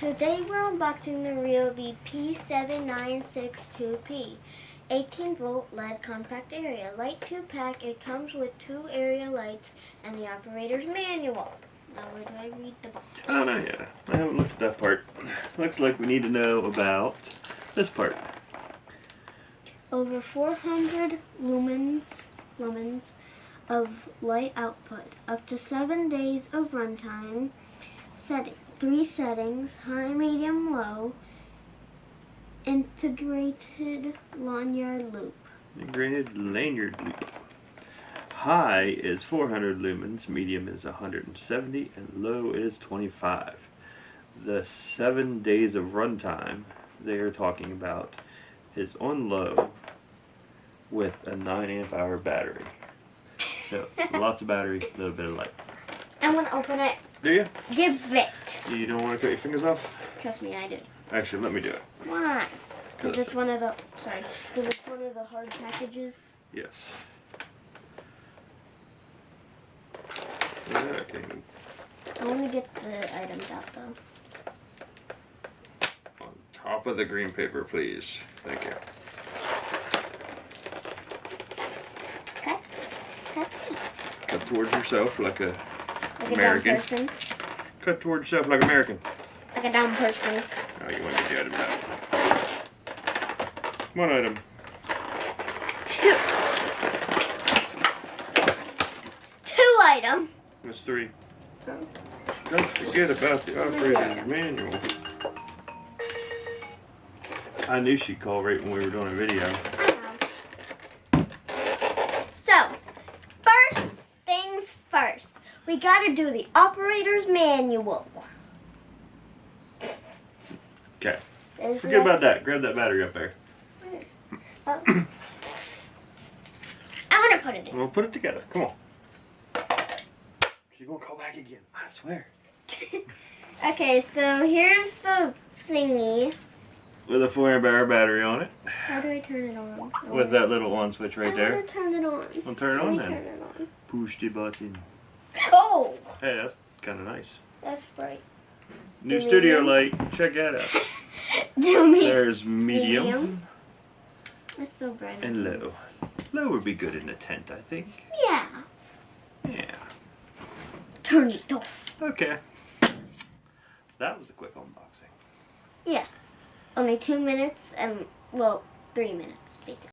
Today we're unboxing the Ryobi P7962P. 18-volt LED compact area. Light 2-pack. It comes with 2 area lights and the operator's manual. Now where do I read the box? Oh, no, yeah. I haven't looked at that part. Looks like we need to know about this part. Over 400 lumens of light output. Up to 7 days of runtime. 3 settings, high, medium, low. Integrated lanyard loop. Integrated lanyard loop. High is 400 lumens, medium is 170, and low is 25. The 7 days of runtime they are talking about is on low with a 9 amp hour battery. So lots of battery, a little bit of light. I'm gonna open it. Do you? Give it. You don't want to cut your fingers off? Trust me, I do. Actually, let me do it. Why? Because it's one of the because it's one of the hard packages. Yes. Okay. I want to get the items out though. On top of the green paper, please. Thank you. Cut. Cut towards yourself like a Like American. a dumb person. Cut towards yourself like American. Like a dumb person. Oh, you want to get the items out. One item. 2. 2 items. That's 3. Don't forget about the operator's manual. I knew she'd call right when we were doing a video. I know. So, first things first. We gotta do the operator's manual. Okay. There's Forget about that. Grab that battery up there. I'm gonna put it in. We'll put it together. Come on. She's gonna call back again. I swear. Okay, so here's the thingy. With a 4 amp hour battery on it. How do I turn it on? With that little on switch right I there. want to turn it on. Well, turn it Let on me then. turn it on. Push the button. Oh! Hey, that's kind of nice. That's bright. New Do studio medium? light. Check that out. Do me. There's medium. It's so bright. And low. Low would be good in a tent, I think. Yeah. Yeah. Turn it off. Okay. That was a quick unboxing. Yeah. Only 2 minutes and, well, 3 minutes, basically.